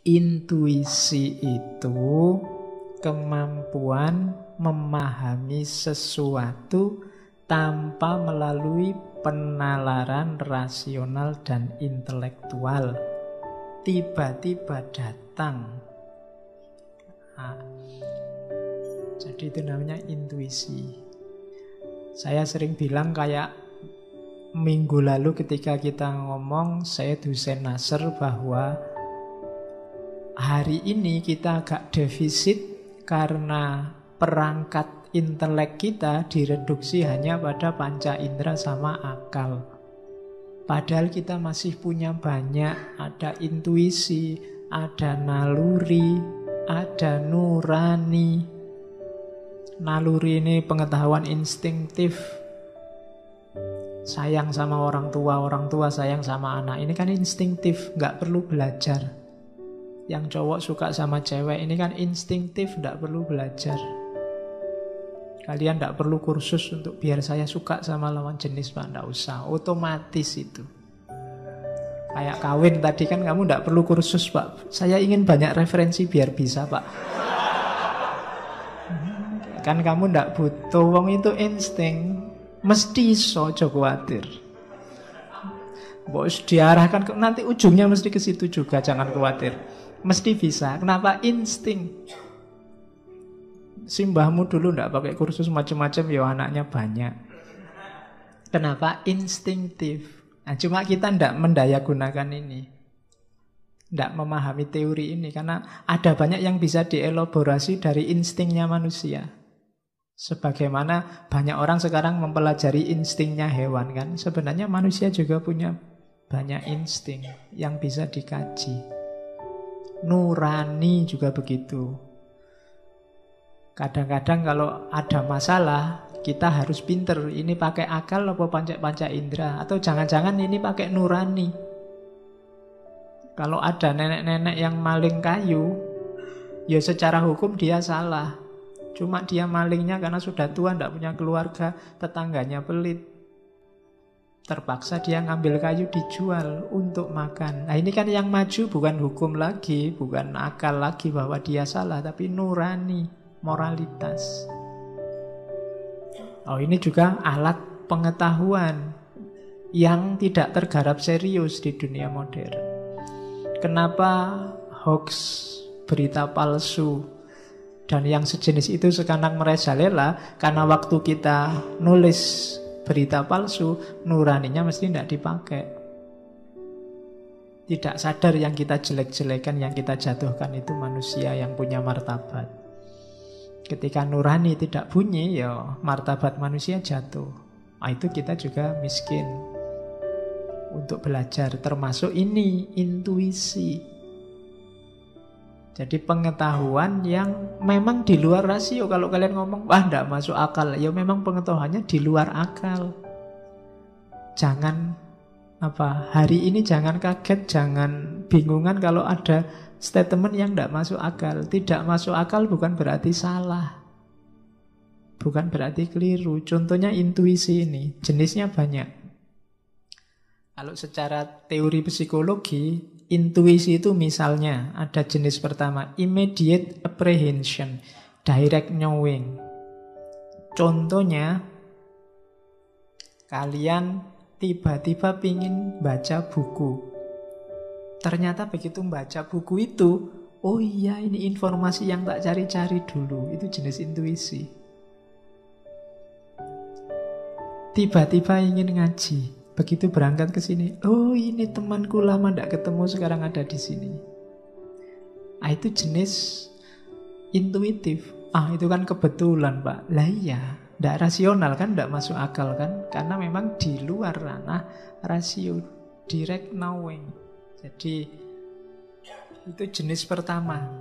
Intuisi itu kemampuan memahami sesuatu tanpa melalui penalaran rasional dan intelektual. Tiba-tiba datang. Jadi itu namanya intuisi. Saya sering bilang kayak minggu lalu ketika kita ngomong, saya Hussein Nasr, bahwa hari ini kita agak defisit karena perangkat intelek kita direduksi hanya pada panca indera sama akal. Padahal kita masih punya banyak, ada intuisi, ada naluri, ada nurani. Naluri ini pengetahuan instinktif. Sayang sama orang tua sayang sama anak. Ini kan instinktif, nggak perlu belajar. Yang cowok suka sama cewek, ini kan instinktif, nggak perlu belajar. Kalian nggak perlu kursus untuk biar saya suka sama lawan jenis, Pak. Nggak usah, otomatis itu. Kayak kawin tadi kan kamu nggak perlu kursus, Pak. Saya ingin banyak referensi biar bisa, Pak. Kan kamu ndak butuh, wong itu insting. Mesti iso, aja kuwatir. Bos diarahkan ke, nanti ujungnya mesti ke situ juga, jangan khawatir. Mesti bisa. Kenapa? Insting. Simbahmu dulu ndak pakai kursus macam-macam, ya anaknya banyak. Kenapa? Instinktif. Nah, cuma kita ndak mendayagunakan ini. Ndak memahami teori ini karena ada banyak yang bisa dielaborasi dari instingnya manusia. Sebagaimana banyak orang sekarang mempelajari instingnya hewan kan. Sebenarnya manusia juga punya banyak insting yang bisa dikaji. Nurani juga begitu. Kadang-kadang kalau ada masalah, kita harus pinter. Ini pakai akal apa panca indera? Atau jangan-jangan ini pakai nurani. Kalau ada nenek-nenek yang maling kayu, ya secara hukum dia salah. Cuma dia malingnya karena sudah tua, tidak punya keluarga, tetangganya pelit. Terpaksa dia ngambil kayu dijual untuk makan. Nah ini kan yang maju bukan hukum lagi, bukan akal lagi bahwa dia salah, tapi nurani, moralitas. Oh ini juga alat pengetahuan yang tidak tergarap serius di dunia modern. Kenapa hoax, berita palsu, dan yang sejenis itu sekarang merajalela? Karena waktu kita nulis berita palsu, nuraninya mesti tidak dipakai. Tidak sadar yang kita jelek-jelekan, yang kita jatuhkan itu manusia yang punya martabat. Ketika nurani tidak bunyi, ya martabat manusia jatuh. Nah, itu kita juga miskin untuk belajar. Termasuk ini, intuisi. Jadi pengetahuan yang memang di luar rasio. Kalau kalian ngomong, wah tidak masuk akal, ya memang pengetahuannya di luar akal. Jangan hari ini jangan kaget, jangan bingungan kalau ada statement yang tidak masuk akal. Tidak masuk akal bukan berarti salah, bukan berarti keliru. Contohnya intuisi ini, jenisnya banyak. Kalau secara teori psikologi, intuisi itu misalnya ada jenis pertama, immediate apprehension, direct knowing. Contohnya, kalian tiba-tiba pingin baca buku. Ternyata begitu membaca buku itu, oh iya ini informasi yang tak cari-cari dulu. Itu jenis intuisi. Tiba-tiba ingin ngaji. Begitu berangkat ke sini, oh ini temanku lama tidak ketemu sekarang ada di sini. Ah itu jenis intuitif. Ah itu kan kebetulan Pak. Lah iya, tidak rasional kan, tidak masuk akal kan, karena memang di luar ranah rasio, direct knowing. Jadi itu jenis pertama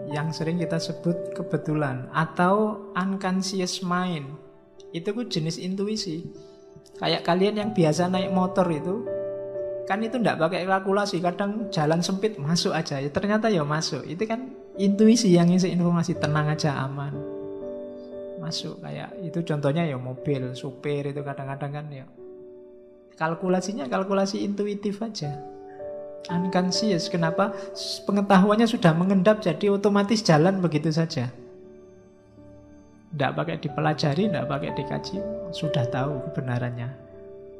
yang sering kita sebut kebetulan atau unconscious mind. Itu jenis intuisi. Kayak kalian yang biasa naik motor itu, kan itu tidak pakai kalkulasi. Kadang jalan sempit masuk aja, ya ternyata ya masuk. Itu kan intuisi yang ngisi informasi, tenang aja aman, masuk. Kayak itu contohnya ya mobil, supir itu kadang-kadang kan ya kalkulasinya kalkulasi intuitif aja. Unconscious. Kenapa? Pengetahuannya sudah mengendap, jadi otomatis jalan begitu saja. Tidak pakai dipelajari, tidak pakai dikaji, sudah tahu kebenarannya.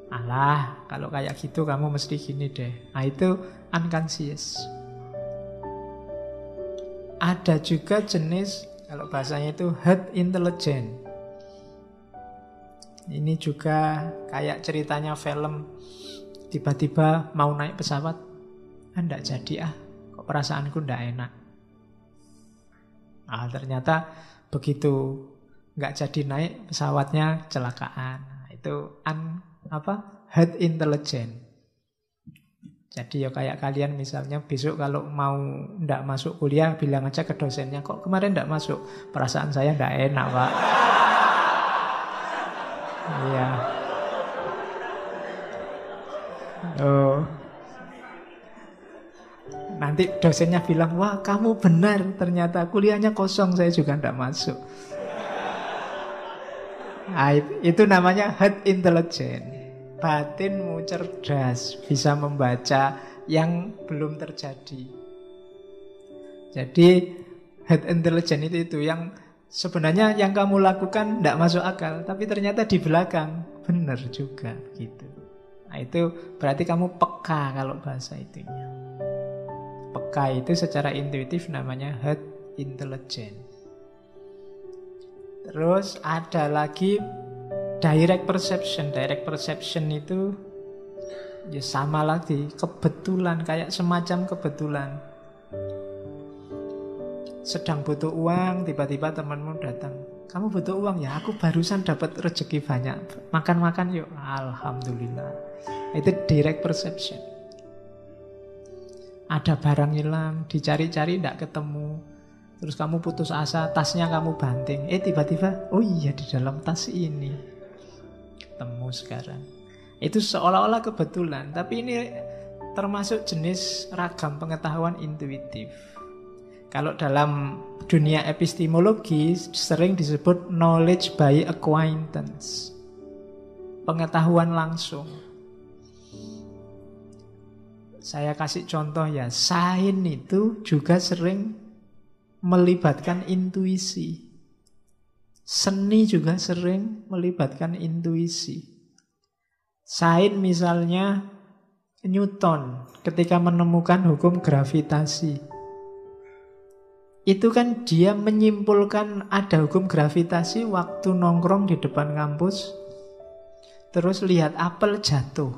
Alah, kalau kayak gitu kamu mesti gini deh. Nah, itu unconscious. Ada juga jenis, kalau bahasanya itu herd intelligence. Ini juga kayak ceritanya film. Tiba-tiba mau naik pesawat, nggak jadi kok perasaanku nggak enak. Nah, ternyata begitu nggak jadi naik pesawatnya kecelakaan. Nah, itu herd intelligence. Jadi ya kayak kalian misalnya besok kalau mau ndak masuk kuliah, bilang aja ke dosennya, kok kemarin ndak masuk, perasaan saya ndak enak Pak. Iya. Oh. Nanti dosennya bilang, wah kamu benar, ternyata kuliahnya kosong, saya juga ndak masuk. Nah, itu namanya herd intelligence. Batinmu cerdas, bisa membaca yang belum terjadi. Jadi herd intelligence itu yang sebenarnya yang kamu lakukan tidak masuk akal, tapi ternyata di belakang benar juga gitu. Nah, itu berarti kamu peka kalau bahasa itunya. Peka itu secara intuitif namanya herd intelligence. Terus ada lagi direct perception. Direct perception itu ya sama lagi, kebetulan, kayak semacam kebetulan. Sedang butuh uang, tiba-tiba temanmu datang. Kamu butuh uang ya? Aku barusan dapat rezeki banyak. Makan-makan yuk. Alhamdulillah. Itu direct perception. Ada barang hilang, dicari-cari tidak ketemu. Terus kamu putus asa, tasnya kamu banting. Tiba-tiba, oh iya di dalam tas ini. Ketemu sekarang. Itu seolah-olah kebetulan, tapi ini termasuk jenis ragam pengetahuan intuitif. Kalau dalam dunia epistemologi sering disebut knowledge by acquaintance. Pengetahuan langsung. Saya kasih contoh ya, sains itu juga sering melibatkan intuisi. Seni juga sering melibatkan intuisi. Sains misalnya Newton ketika menemukan hukum gravitasi. Itu kan dia menyimpulkan ada hukum gravitasi waktu nongkrong di depan kampus. Terus lihat apel jatuh.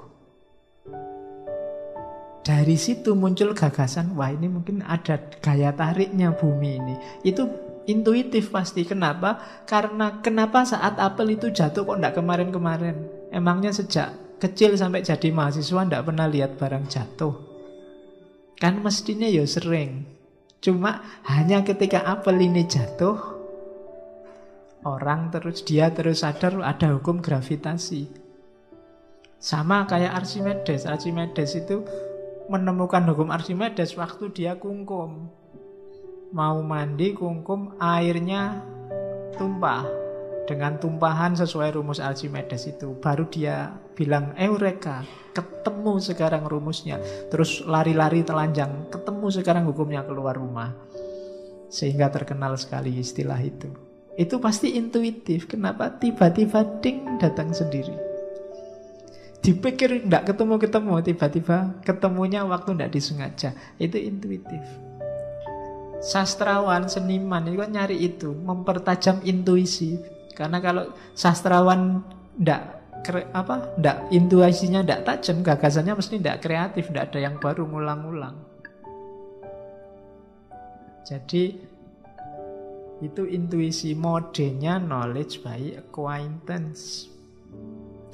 Dari situ muncul gagasan, wah ini mungkin ada gaya tariknya bumi ini. Itu intuitif pasti. Kenapa? Karena kenapa saat apel itu jatuh kok enggak kemarin-kemarin? Emangnya sejak kecil sampai jadi mahasiswa enggak pernah lihat barang jatuh? Kan mestinya ya sering. Cuma hanya ketika apel ini jatuh, dia terus sadar ada hukum gravitasi. Sama kayak Archimedes. Archimedes itu menemukan hukum Archimedes waktu dia kungkum. Mau mandi kungkum, airnya tumpah dengan tumpahan sesuai rumus Archimedes itu. Baru dia bilang eureka, ketemu sekarang rumusnya. Terus lari-lari telanjang, ketemu sekarang hukumnya, keluar rumah. Sehingga terkenal sekali istilah itu. Itu pasti intuitif. Kenapa? Tiba-tiba ding datang sendiri. Dipikir enggak ketemu-ketemu, tiba-tiba ketemunya waktu enggak disengaja. Itu intuitif. Sastrawan, seniman itu kan nyari itu, mempertajam intuisi. Karena kalau sastrawan enggak intuisinya enggak tajam, gagasannya mesti enggak kreatif, enggak ada yang baru, ngulang-ngulang. Jadi itu intuisi, modenya knowledge by acquaintance.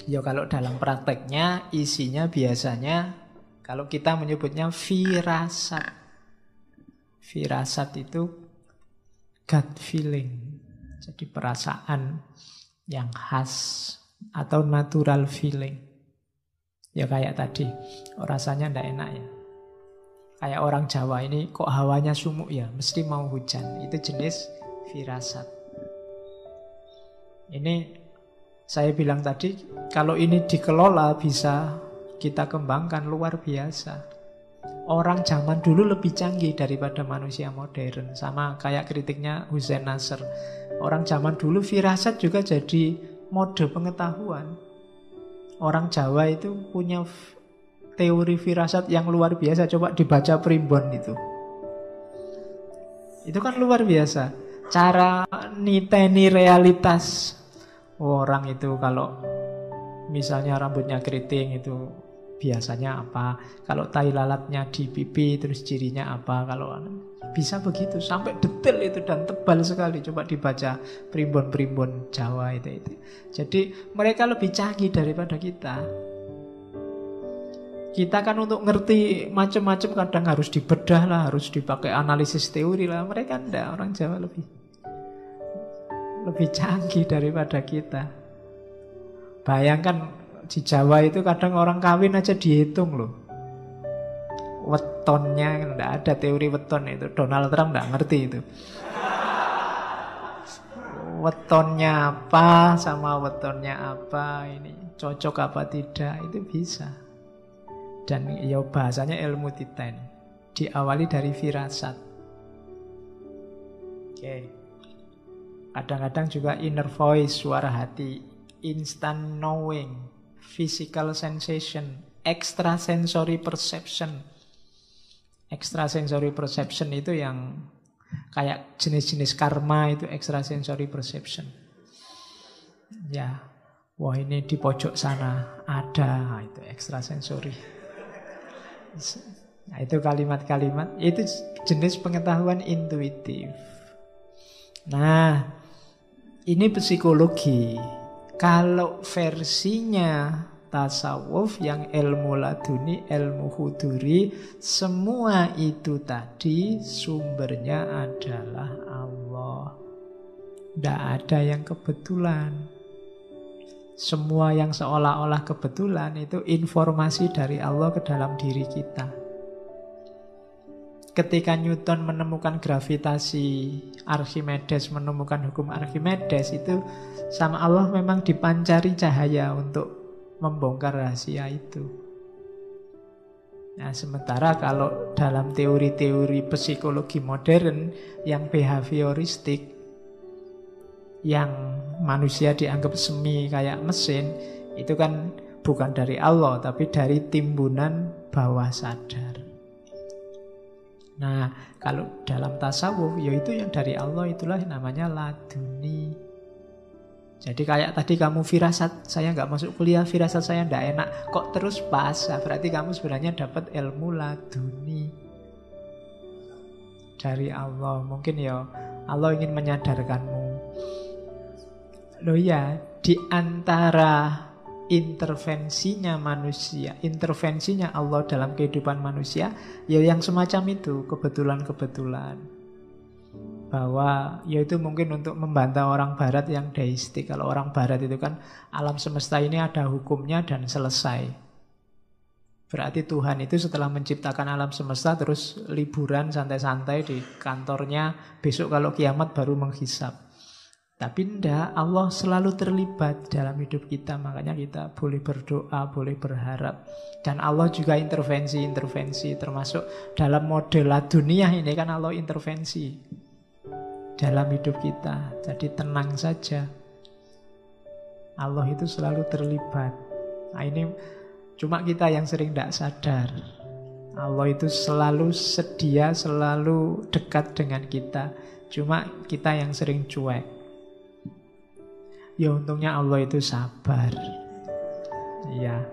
Ya kalau dalam prakteknya isinya biasanya kalau kita menyebutnya firasat. Firasat itu gut feeling. Jadi perasaan yang khas atau natural feeling. Ya kayak tadi, rasanya ndak enak ya. Kayak orang Jawa ini kok hawanya sumuk ya, mesti mau hujan. Itu jenis firasat. Ini saya bilang tadi, kalau ini dikelola bisa kita kembangkan luar biasa. orang zaman dulu lebih canggih daripada manusia modern. Sama kayak kritiknya Hussein Nasr. Orang zaman dulu firasat juga jadi mode pengetahuan. Orang Jawa itu punya teori firasat yang luar biasa. Coba dibaca primbon itu. Itu kan luar biasa. Cara niteni realitas. Orang itu kalau misalnya rambutnya keriting itu biasanya apa, kalau tai lalatnya di pipi terus cirinya apa, kalau bisa begitu sampai detail itu dan tebal sekali. Coba dibaca primbon-primbon Jawa itu. Jadi mereka lebih canggih daripada kita. Kita kan untuk ngerti macam-macam kadang harus dibedah lah, harus dipakai analisis teori lah. Mereka enggak, orang Jawa lebih canggih daripada kita. Bayangkan di Jawa itu kadang orang kawin aja dihitung loh. Wetonnya, enggak ada teori weton itu. Donald Trump enggak ngerti itu. Wetonnya apa sama wetonnya apa, ini cocok apa tidak, itu bisa. Dan ya bahasanya ilmu titan. Diawali dari firasat. Oke. Kadang-kadang juga inner voice, suara hati, instant knowing, physical sensation, extrasensory perception. Extrasensory perception itu yang kayak jenis-jenis karma, itu extrasensory perception. Ya, wah ini di pojok sana ada, itu extrasensory. Nah, itu kalimat-kalimat, itu jenis pengetahuan intuitif. Nah, ini psikologi. Kalau versinya tasawuf yang ilmu laduni, ilmu huduri, semua itu tadi sumbernya adalah Allah. Tidak ada yang kebetulan. Semua yang seolah-olah kebetulan itu informasi dari Allah ke dalam diri kita. Ketika Newton menemukan gravitasi, Archimedes menemukan hukum Archimedes, itu sama Allah memang dipancari cahaya untuk membongkar rahasia itu. Nah, sementara kalau dalam teori-teori psikologi modern yang behavioristik, yang manusia dianggap semi kayak mesin, itu kan bukan dari Allah, tapi dari timbunan bawah sadar. Nah, kalau dalam tasawuf, yaitu yang dari Allah, itulah namanya laduni. Jadi kayak tadi kamu firasat, saya nggak masuk kuliah, firasat saya nggak enak, kok terus pas, berarti kamu sebenarnya dapat ilmu laduni dari Allah. Mungkin ya Allah ingin menyadarkanmu. Loh ya, di antara intervensinya manusia, intervensinya Allah dalam kehidupan manusia, ya yang semacam itu, kebetulan-kebetulan. Bahwa ya itu mungkin untuk membantah orang barat yang deistik. Kalau orang barat itu kan alam semesta ini ada hukumnya dan selesai. Berarti Tuhan itu setelah menciptakan alam semesta terus liburan santai-santai di kantornya, besok kalau kiamat baru menghisap. Tapi tidak, Allah selalu terlibat dalam hidup kita. Makanya kita boleh berdoa, boleh berharap. Dan Allah juga intervensi, termasuk dalam model dunia ini kan Allah intervensi dalam hidup kita. Jadi tenang saja, Allah itu selalu terlibat. Nah ini cuma kita yang sering tidak sadar. Allah itu selalu sedia, selalu dekat dengan kita. Cuma kita yang sering cuek. Ya untungnya Allah itu sabar. Iya,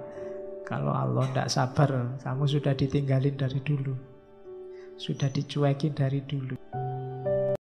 kalau Allah tidak sabar, kamu sudah ditinggalin dari dulu, sudah dicuekin dari dulu.